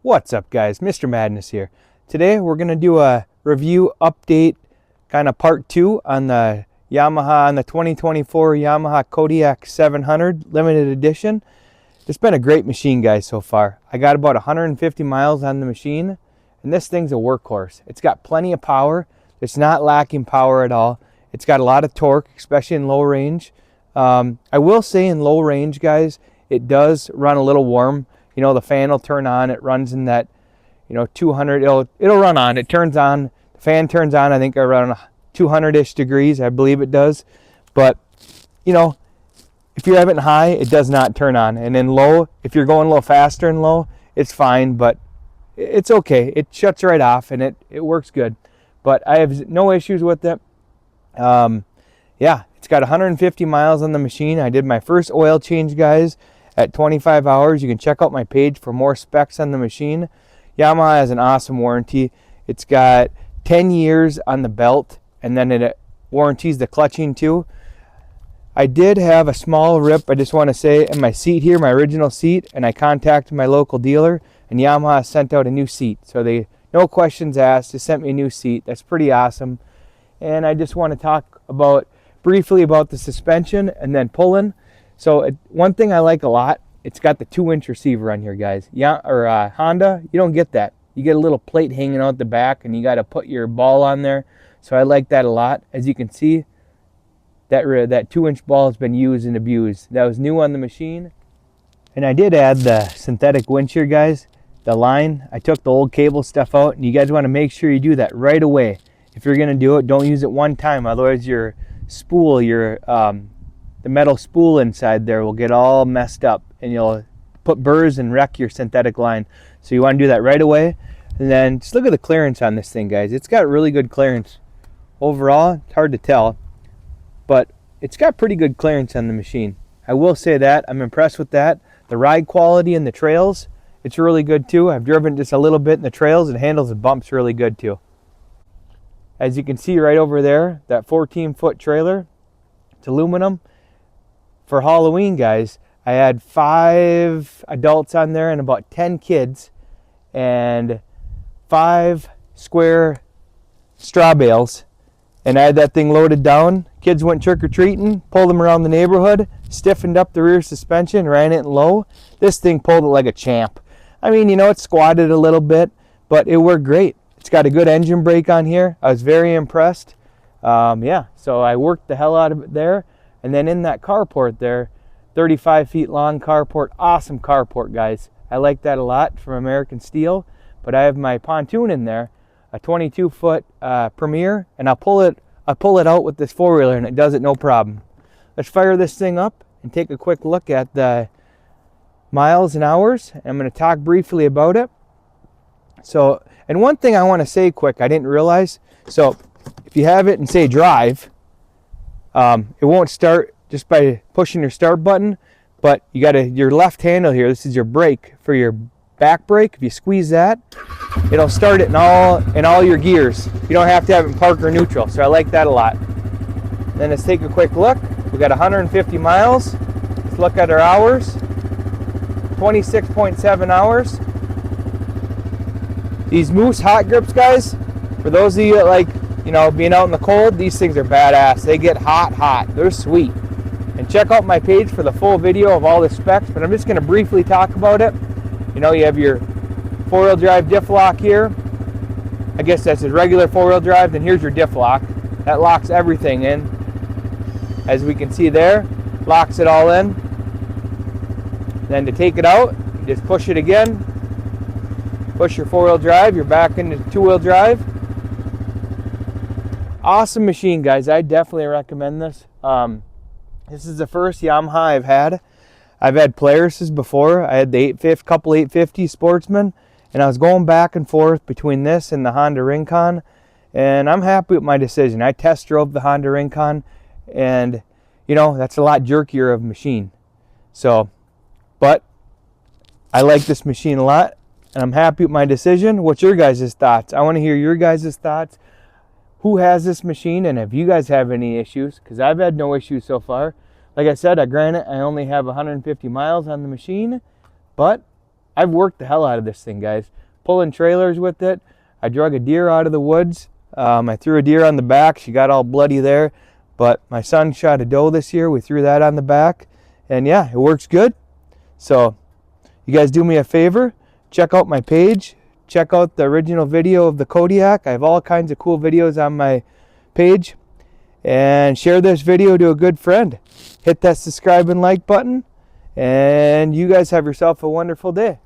What's up, guys? Mr. Madness here. Today we're going to do a review update, kind of part 2 on the 2024 Yamaha Kodiak 700 limited edition. It's been a great machine, guys, so far. I got about 150 miles on the machine, and this thing's a workhorse. It's got plenty of power. It's not lacking power at all. It's got a lot of torque, especially in low range. I will say in low range, guys, it does run a little warm. You know, the fan will turn on. It runs in that, 200. It'll run on. It turns on. The fan turns on, I think, around 200-ish degrees. I believe it does. But, if you have it in high, it does not turn on. And in low, if you're going a little faster in low, it's fine. But it's okay. It shuts right off, and it works good. But I have no issues with it. Yeah, it's got 150 miles on the machine. I did my first oil change, guys, at 25 hours. You can check out my page for more specs on the machine. Yamaha has an awesome warranty. It's got 10 years on the belt, and then it warranties the clutching too. I did have a small rip, I just want to say, in my seat here, my original seat, and I contacted my local dealer, and Yamaha sent out a new seat. So they, no questions asked, they sent me a new seat. That's pretty awesome. And I just want to talk briefly about the suspension and then pulling. So one thing I like a lot, it's got the 2-inch receiver on here, guys. Honda, you don't get that. You get a little plate hanging out the back, and you got to put your ball on there. So I like that a lot. As you can see, that 2-inch ball has been used and abused. That was new on the machine. And I did add the synthetic winch here, guys. The line, I took the old cable stuff out, and you guys want to make sure you do that right away. If you're going to do it, don't use it one time. Otherwise, your spool, the metal spool inside there will get all messed up, and you'll put burrs and wreck your synthetic line. So you want to do that right away. And then just look at the clearance on this thing, guys. It's got really good clearance. Overall, it's hard to tell, but it's got pretty good clearance on the machine. I will say that. I'm impressed with that. The ride quality in the trails, it's really good too. I've driven just a little bit in the trails. It handles the bumps really good too. As you can see right over there, that 14-foot trailer, it's aluminum. For Halloween, guys, I had 5 adults on there and about 10 kids and 5 square straw bales. And I had that thing loaded down. Kids went trick-or-treating, pulled them around the neighborhood, stiffened up the rear suspension, ran it in low. This thing pulled it like a champ. I mean, it squatted a little bit, but it worked great. It's got a good engine brake on here. I was very impressed. Yeah, so I worked the hell out of it there. And then in that carport there, 35 feet long carport, awesome carport, guys. I like that a lot from American Steel. But I have my pontoon in there, a 22-foot Premier, and I pull it out with this 4-wheeler, and it does it no problem. Let's fire this thing up and take a quick look at the miles and hours. I'm going to talk briefly about it. So, and one thing I want to say quick, I didn't realize. So, if you have it and say drive, it won't start just by pushing your start button, but you got your left handle here. This is your brake for your back brake. If you squeeze that, it'll start it in all your gears. You don't have to have it in park or neutral. So I like that a lot. Then let's take a quick look. We got 150 miles. Let's look at our hours. 26.7 hours. These Moose hot grips, guys, for those of you that like, being out in the cold, these things are badass. They get hot. They're sweet. And check out my page for the full video of all the specs, but I'm just going to briefly talk about it. You have your 4-wheel drive diff lock here. I guess that's a regular 4-wheel drive. Then here's your diff lock. That locks everything in. As we can see there, locks it all in. Then to take it out, you just push it again. Push your 4-wheel drive, you're back into 2-wheel drive. Awesome machine, guys. I definitely recommend this. This is the first Yamaha I've had. I've had Polaris's before. I had the couple 850 Sportsman, and I was going back and forth between this and the Honda Rincon, and I'm happy with my decision. I test drove the Honda Rincon, and that's a lot jerkier of a machine. So, but I like this machine a lot, and I'm happy with my decision. What's your guys' thoughts? I want to hear your guys' thoughts. Who has this machine, and if you guys have any issues, because I've had no issues so far. Like I said, granted, I only have 150 miles on the machine, but I've worked the hell out of this thing, guys. Pulling trailers with it. I drug a deer out of the woods. I threw a deer on the back. She got all bloody there. But my son shot a doe this year. We threw that on the back. And yeah, it works good. So you guys do me a favor. Check out my page. Check out the original video of the Kodiak. I have all kinds of cool videos on my page. And share this video to a good friend. Hit that subscribe and like button. And you guys have yourself a wonderful day.